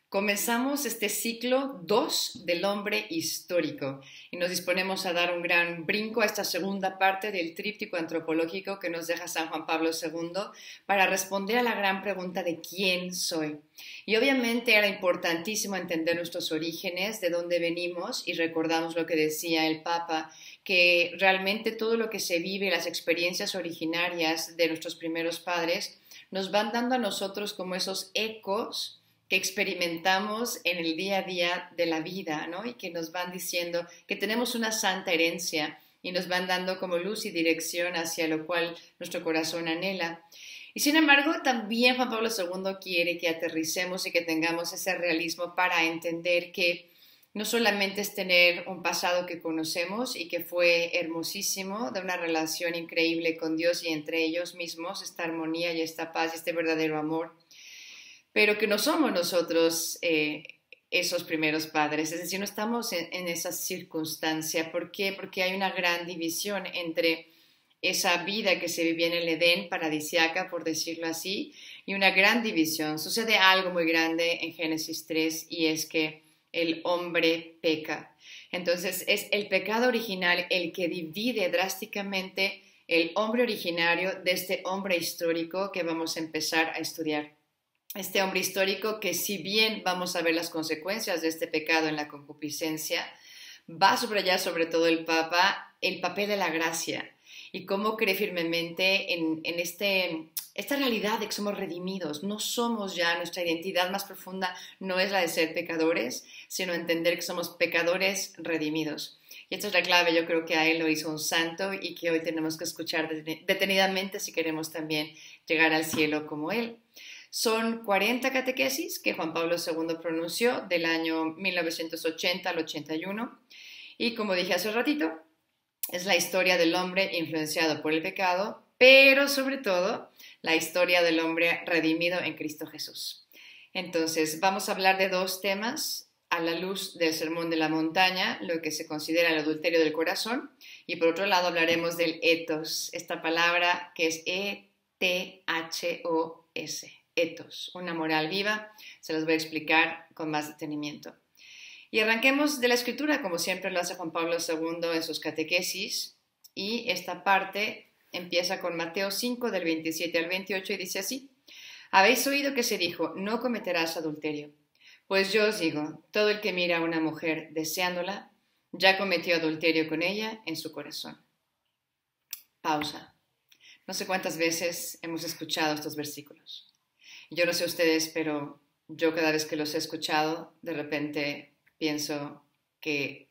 Comenzamos este ciclo 2 del hombre histórico y nos disponemos a dar un gran brinco a esta segunda parte del tríptico antropológico que nos deja San Juan Pablo II para responder a la gran pregunta de ¿quién soy? Y obviamente era importantísimo entender nuestros orígenes, de dónde venimos, y recordamos lo que decía el Papa, que realmente todo lo que se vive, las experiencias originarias de nuestros primeros padres, nos van dando a nosotros como esos ecos que experimentamos en el día a día de la vida, ¿no? Y que nos van diciendo que tenemos una santa herencia y nos van dando como luz y dirección hacia lo cual nuestro corazón anhela. Y sin embargo, también Juan Pablo II quiere que aterricemos y que tengamos ese realismo para entender que no solamente es tener un pasado que conocemos y que fue hermosísimo, de una relación increíble con Dios y entre ellos mismos, esta armonía y esta paz y este verdadero amor, pero que no somos nosotros esos primeros padres, es decir, no estamos en esa circunstancia. ¿Por qué? Porque hay una gran división entre esa vida que se vivía en el Edén paradisiaca, por decirlo así, y una gran división. Sucede algo muy grande en Génesis 3 y es que el hombre peca. Entonces es el pecado original el que divide drásticamente el hombre originario de este hombre histórico que vamos a empezar a estudiar. Este hombre histórico que, si bien vamos a ver las consecuencias de este pecado en la concupiscencia, va a subrayar sobre todo el Papa el papel de la gracia y cómo cree firmemente en esta realidad de que somos redimidos. No somos ya, nuestra identidad más profunda no es la de ser pecadores, sino entender que somos pecadores redimidos. Y esta es la clave, yo creo que a él lo hizo un santo y que hoy tenemos que escuchar detenidamente si queremos también llegar al cielo como él. Son 40 catequesis que Juan Pablo II pronunció del año 1980 al 81 y, como dije hace un ratito, es la historia del hombre influenciado por el pecado, pero sobre todo la historia del hombre redimido en Cristo Jesús. Entonces, vamos a hablar de dos temas a la luz del Sermón de la Montaña, lo que se considera el adulterio del corazón, y por otro lado hablaremos del ethos, esta palabra que es E-T-H-O-S. Ethos, una moral viva, se los voy a explicar con más detenimiento. Y arranquemos de la escritura, como siempre lo hace Juan Pablo II en sus catequesis, y esta parte empieza con Mateo 5, del 27 al 28, y dice así: Habéis oído que se dijo, no cometerás adulterio. Pues yo os digo, todo el que mira a una mujer deseándola, ya cometió adulterio con ella en su corazón. Pausa. No sé cuántas veces hemos escuchado estos versículos. Yo no sé ustedes, pero yo cada vez que los he escuchado, de repente pienso que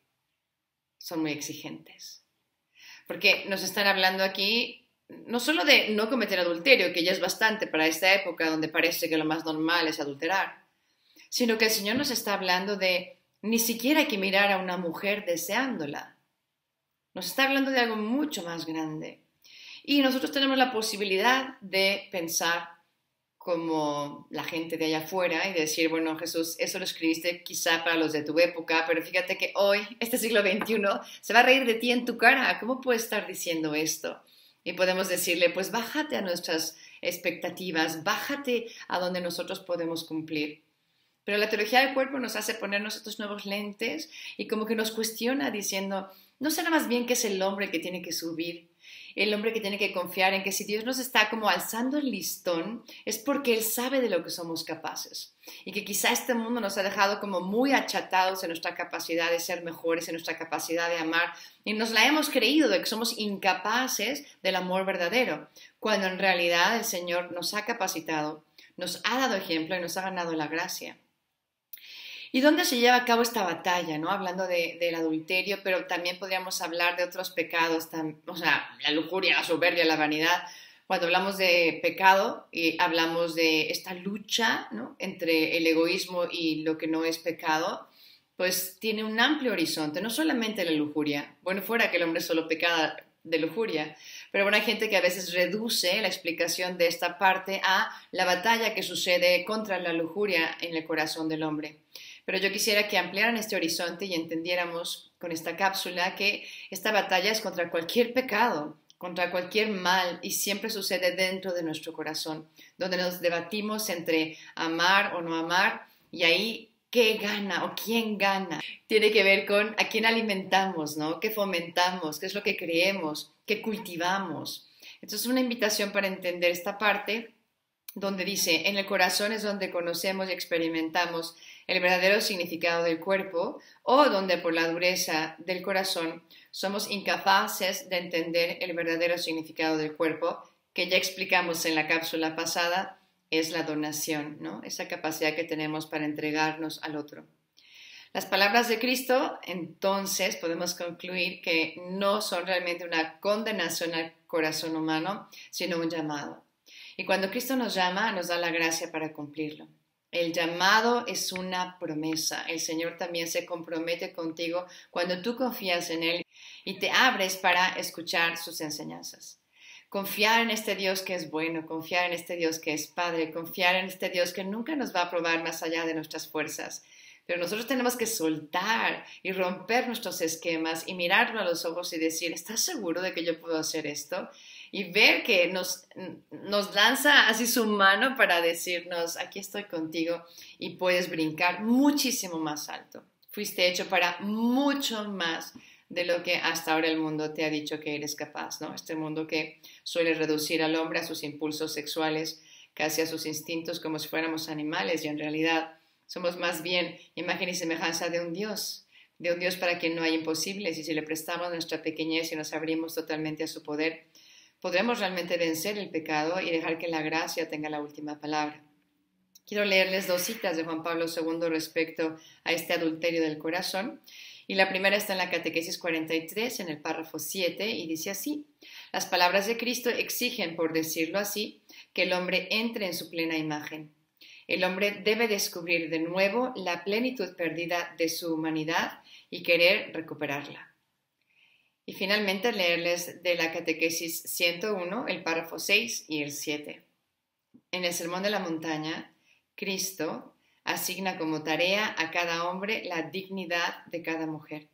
son muy exigentes. Porque nos están hablando aquí no solo de no cometer adulterio, que ya es bastante para esta época donde parece que lo más normal es adulterar, sino que el Señor nos está hablando de ni siquiera hay que mirar a una mujer deseándola. Nos está hablando de algo mucho más grande. Y nosotros tenemos la posibilidad de pensar como la gente de allá afuera y decir, bueno, Jesús, eso lo escribiste quizá para los de tu época, pero fíjate que hoy, este siglo XXI, se va a reír de ti en tu cara. ¿Cómo puedes estar diciendo esto? Y podemos decirle, pues bájate a nuestras expectativas, bájate a donde nosotros podemos cumplir. Pero la teología del cuerpo nos hace ponernos estos nuevos lentes y como que nos cuestiona diciendo, ¿no será más bien que es el hombre el que tiene que subir? El hombre que tiene que confiar en que si Dios nos está como alzando el listón es porque Él sabe de lo que somos capaces y que quizá este mundo nos ha dejado como muy achatados en nuestra capacidad de ser mejores, en nuestra capacidad de amar y nos la hemos creído de que somos incapaces del amor verdadero, cuando en realidad el Señor nos ha capacitado, nos ha dado ejemplo y nos ha ganado la gracia. ¿Y dónde se lleva a cabo esta batalla, ¿no? Hablando del adulterio, pero también podríamos hablar de otros pecados, o sea, la lujuria, la soberbia, la vanidad. Cuando hablamos de pecado, hablamos de esta lucha, ¿no?, entre el egoísmo y lo que no es pecado, pues tiene un amplio horizonte, no solamente la lujuria. Bueno, fuera que el hombre solo peca de lujuria, pero bueno, hay gente que a veces reduce la explicación de esta parte a la batalla que sucede contra la lujuria en el corazón del hombre. Pero yo quisiera que ampliaran este horizonte y entendiéramos con esta cápsula que esta batalla es contra cualquier pecado, contra cualquier mal y siempre sucede dentro de nuestro corazón, donde nos debatimos entre amar o no amar y ahí ¿qué gana o quién gana? Tiene que ver con a quién alimentamos, ¿no? ¿Qué fomentamos? ¿Qué es lo que creemos? ¿Qué cultivamos? Entonces, una invitación para entender esta parte donde dice, en el corazón es donde conocemos y experimentamos el verdadero significado del cuerpo, o donde por la dureza del corazón somos incapaces de entender el verdadero significado del cuerpo, que ya explicamos en la cápsula pasada, es la donación, ¿no? Esa capacidad que tenemos para entregarnos al otro. Las palabras de Cristo, entonces, podemos concluir que no son realmente una condenación al corazón humano, sino un llamado. Y cuando Cristo nos llama, nos da la gracia para cumplirlo. El llamado es una promesa. El Señor también se compromete contigo cuando tú confías en Él y te abres para escuchar sus enseñanzas. Confiar en este Dios que es bueno, confiar en este Dios que es Padre, confiar en este Dios que nunca nos va a probar más allá de nuestras fuerzas. Pero nosotros tenemos que soltar y romper nuestros esquemas y mirarlo a los ojos y decir, ¿estás seguro de que yo puedo hacer esto? Y ver que nos lanza así su mano para decirnos, aquí estoy contigo y puedes brincar muchísimo más alto. Fuiste hecho para mucho más de lo que hasta ahora el mundo te ha dicho que eres capaz, ¿no? Este mundo que suele reducir al hombre a sus impulsos sexuales, casi a sus instintos como si fuéramos animales, y en realidad somos más bien imagen y semejanza de un Dios para quien no hay imposibles, y si le prestamos nuestra pequeñez y nos abrimos totalmente a su poder, podremos realmente vencer el pecado y dejar que la gracia tenga la última palabra. Quiero leerles 2 citas de Juan Pablo II respecto a este adulterio del corazón. Y la primera está en la Catequesis 43, en el párrafo 7, y dice así: las palabras de Cristo exigen, por decirlo así, que el hombre entre en su plena imagen. El hombre debe descubrir de nuevo la plenitud perdida de su humanidad y querer recuperarla. Y finalmente leerles de la Catequesis 101, el párrafo 6 y el 7. En el Sermón de la Montaña, Cristo asigna como tarea a cada hombre la dignidad de cada mujer.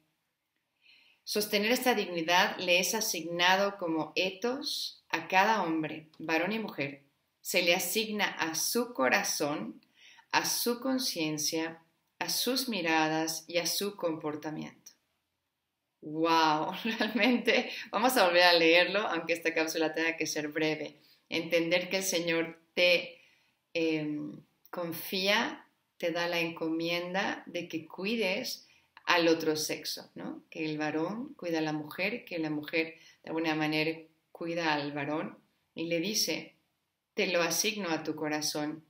Sostener esta dignidad le es asignado como etos a cada hombre, varón y mujer. Se le asigna a su corazón, a su conciencia, a sus miradas y a su comportamiento. ¡Wow! Realmente vamos a volver a leerlo, aunque esta cápsula tenga que ser breve. Entender que el Señor te confía, te da la encomienda de que cuides al otro sexo, ¿no? Que el varón cuida a la mujer, que la mujer de alguna manera cuida al varón, y le dice, te lo asigno a tu corazón,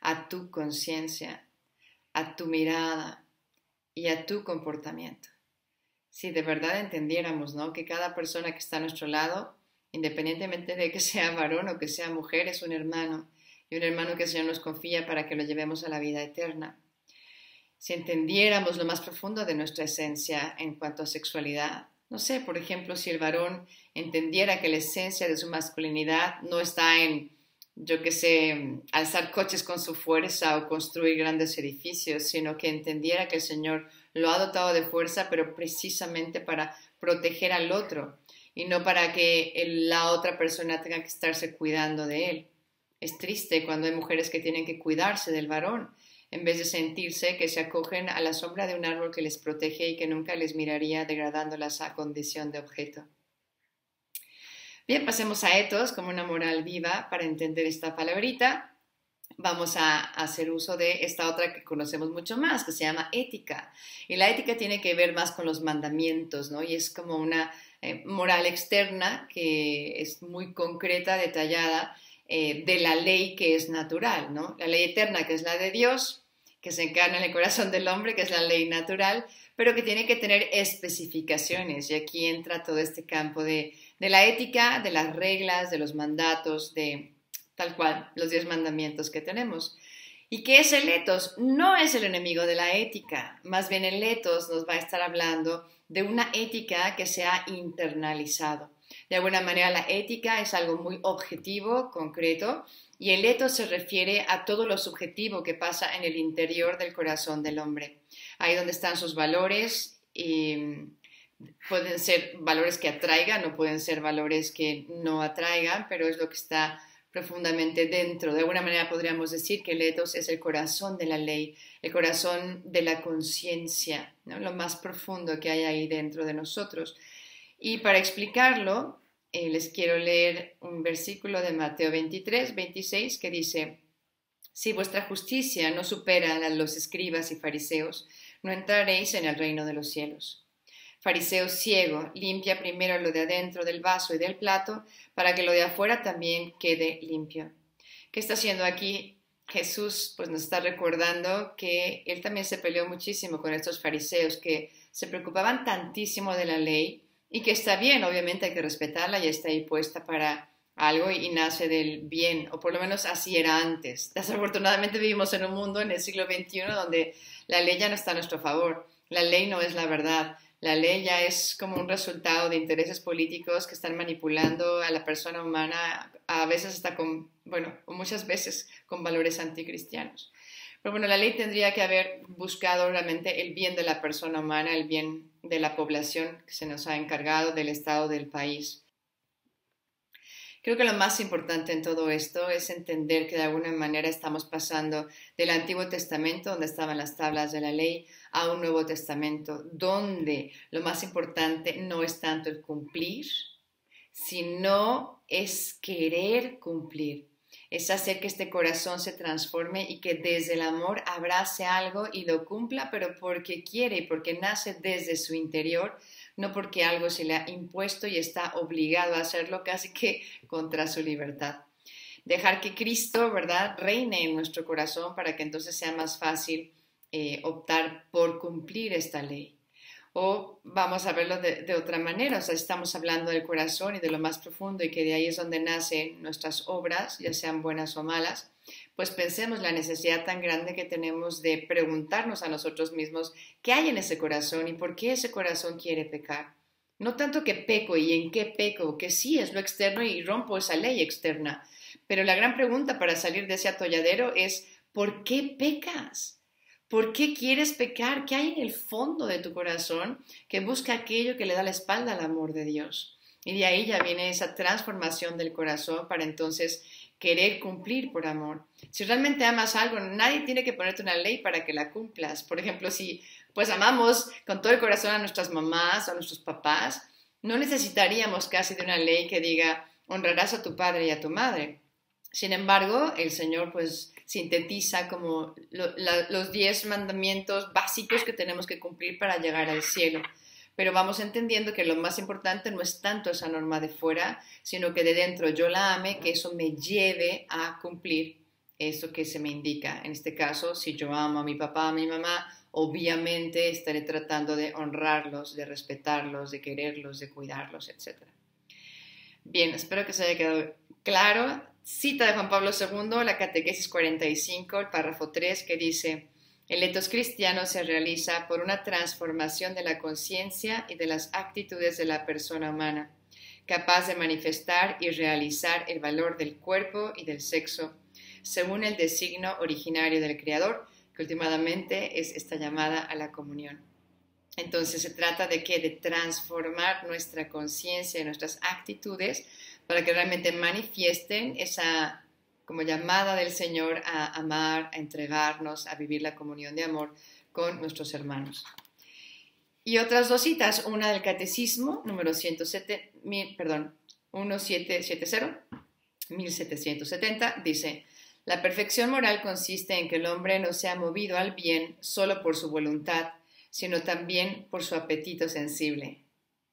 a tu conciencia, a tu mirada y a tu comportamiento. Si de verdad entendiéramos, ¿no?, que cada persona que está a nuestro lado, independientemente de que sea varón o que sea mujer, es un hermano, y un hermano que el Señor nos confía para que lo llevemos a la vida eterna. Si entendiéramos lo más profundo de nuestra esencia en cuanto a sexualidad, no sé, por ejemplo, si el varón entendiera que la esencia de su masculinidad no está en, yo qué sé, alzar coches con su fuerza o construir grandes edificios, sino que entendiera que el Señor lo ha dotado de fuerza, pero precisamente para proteger al otro y no para que la otra persona tenga que estarse cuidando de él. Es triste cuando hay mujeres que tienen que cuidarse del varón, en vez de sentirse que se acogen a la sombra de un árbol que les protege y que nunca les miraría degradándolas a condición de objeto. Bien, pasemos a etos como una moral viva para entender esta palabrita. Vamos a hacer uso de esta otra que conocemos mucho más, que se llama ética. Y la ética tiene que ver más con los mandamientos, ¿no? Y es como una moral externa que es muy concreta, detallada, de la ley que es natural, ¿no? La ley eterna, que es la de Dios, que se encarna en el corazón del hombre, que es la ley natural, pero que tiene que tener especificaciones. Y aquí entra todo este campo de la ética, de las reglas, de los mandatos, de tal cual, los 10 mandamientos que tenemos. ¿Y qué es el etos? No es el enemigo de la ética, más bien el etos nos va a estar hablando de una ética que se ha internalizado. De alguna manera la ética es algo muy objetivo, concreto, y el etos se refiere a todo lo subjetivo que pasa en el interior del corazón del hombre. Ahí donde están sus valores, y pueden ser valores que atraigan o pueden ser valores que no atraigan, pero es lo que está profundamente dentro. De alguna manera podríamos decir que el ethos es el corazón de la ley, el corazón de la conciencia, ¿no? Lo más profundo que hay ahí dentro de nosotros. Y para explicarlo, les quiero leer un versículo de Mateo 23, 26 que dice: si vuestra justicia no supera a los escribas y fariseos, no entraréis en el reino de los cielos. Fariseo ciego, limpia primero lo de adentro del vaso y del plato, para que lo de afuera también quede limpio. ¿Qué está haciendo aquí Jesús? Pues nos está recordando que él también se peleó muchísimo con estos fariseos que se preocupaban tantísimo de la ley, y que está bien, obviamente hay que respetarla y está ahí puesta para algo y nace del bien, o por lo menos así era antes. Desafortunadamente vivimos en un mundo en el siglo XXI donde la ley ya no está a nuestro favor, la ley no es la verdad. La ley ya es como un resultado de intereses políticos que están manipulando a la persona humana, a veces hasta con, bueno, muchas veces con valores anticristianos. Pero bueno, la ley tendría que haber buscado realmente el bien de la persona humana, el bien de la población que se nos ha encargado, del estado del país. Creo que lo más importante en todo esto es entender que de alguna manera estamos pasando del Antiguo Testamento, donde estaban las tablas de la ley, a un Nuevo Testamento, donde lo más importante no es tanto el cumplir, sino es querer cumplir. Es hacer que este corazón se transforme y que desde el amor abrace algo y lo cumpla, pero porque quiere y porque nace desde su interior, no porque algo se le ha impuesto y está obligado a hacerlo casi que contra su libertad. Dejar que Cristo, ¿verdad?, reine en nuestro corazón para que entonces sea más fácil optar por cumplir esta ley. O vamos a verlo de otra manera, o sea, estamos hablando del corazón y de lo más profundo y que de ahí es donde nacen nuestras obras, ya sean buenas o malas, pues pensemos la necesidad tan grande que tenemos de preguntarnos a nosotros mismos qué hay en ese corazón y por qué ese corazón quiere pecar. No tanto que peco y en qué peco, que sí es lo externo y rompo esa ley externa, pero la gran pregunta para salir de ese atolladero es ¿por qué pecas? ¿Por qué quieres pecar? ¿Qué hay en el fondo de tu corazón que busca aquello que le da la espalda al amor de Dios? Y de ahí ya viene esa transformación del corazón para entonces querer cumplir por amor. Si realmente amas algo, nadie tiene que ponerte una ley para que la cumplas. Por ejemplo, si pues amamos con todo el corazón a nuestras mamás o a nuestros papás, no necesitaríamos casi de una ley que diga honrarás a tu padre y a tu madre. Sin embargo, el Señor pues sintetiza como los 10 mandamientos básicos que tenemos que cumplir para llegar al cielo. Pero vamos entendiendo que lo más importante no es tanto esa norma de fuera, sino que de dentro yo la ame, que eso me lleve a cumplir eso que se me indica. En este caso, si yo amo a mi papá, a mi mamá, obviamente estaré tratando de honrarlos, de respetarlos, de quererlos, de cuidarlos, etc. Bien, espero que se haya quedado claro. Cita de Juan Pablo II, la Catequesis 45, el párrafo 3, que dice: el ethos cristiano se realiza por una transformación de la conciencia y de las actitudes de la persona humana, capaz de manifestar y realizar el valor del cuerpo y del sexo, según el designio originario del Creador, que últimamente es esta llamada a la comunión. Entonces se trata de ¿qué? De transformar nuestra conciencia y nuestras actitudes para que realmente manifiesten esa como llamada del Señor a amar, a entregarnos, a vivir la comunión de amor con nuestros hermanos. Y otras dos citas, una del Catecismo, número 1770, dice: la perfección moral consiste en que el hombre no sea movido al bien solo por su voluntad, sino también por su apetito sensible.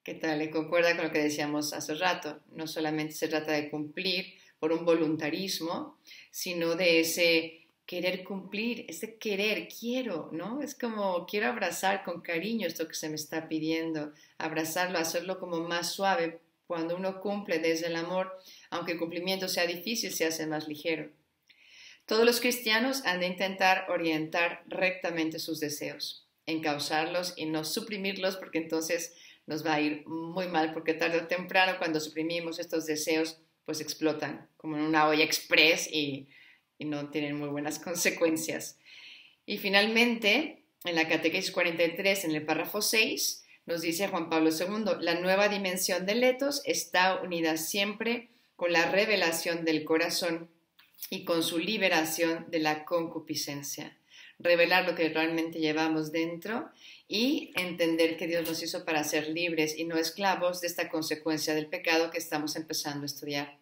¿Qué tal? ¿Le concuerda con lo que decíamos hace rato? No solamente se trata de cumplir por un voluntarismo, sino de ese querer cumplir, ese querer, quiero, ¿no? Es como quiero abrazar con cariño esto que se me está pidiendo, abrazarlo, hacerlo como más suave. Cuando uno cumple desde el amor, aunque el cumplimiento sea difícil, se hace más ligero. Todos los cristianos han de intentar orientar rectamente sus deseos, encauzarlos y no suprimirlos, porque entonces nos va a ir muy mal, porque tarde o temprano cuando suprimimos estos deseos, pues explotan como en una olla express y no tienen muy buenas consecuencias. Y finalmente, en la Catequesis 43, en el párrafo 6, nos dice Juan Pablo II: la nueva dimensión del ethos está unida siempre con la revelación del corazón y con su liberación de la concupiscencia. Revelar lo que realmente llevamos dentro y entender que Dios nos hizo para ser libres y no esclavos de esta consecuencia del pecado que estamos empezando a estudiar.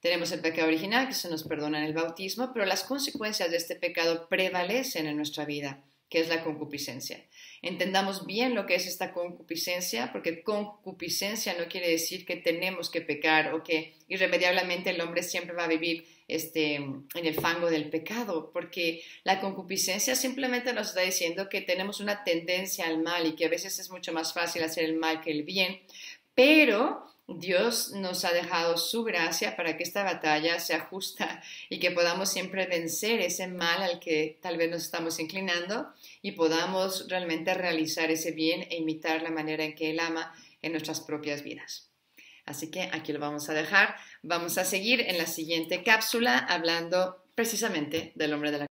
Tenemos el pecado original que se nos perdona en el bautismo, pero las consecuencias de este pecado prevalecen en nuestra vida, que es la concupiscencia. Entendamos bien lo que es esta concupiscencia, porque concupiscencia no quiere decir que tenemos que pecar o que irremediablemente el hombre siempre va a vivir en el fango del pecado, porque la concupiscencia simplemente nos está diciendo que tenemos una tendencia al mal y que a veces es mucho más fácil hacer el mal que el bien, pero Dios nos ha dejado su gracia para que esta batalla sea justa y que podamos siempre vencer ese mal al que tal vez nos estamos inclinando y podamos realmente realizar ese bien e imitar la manera en que Él ama en nuestras propias vidas. Así que aquí lo vamos a dejar. Vamos a seguir en la siguiente cápsula hablando precisamente del hombre de la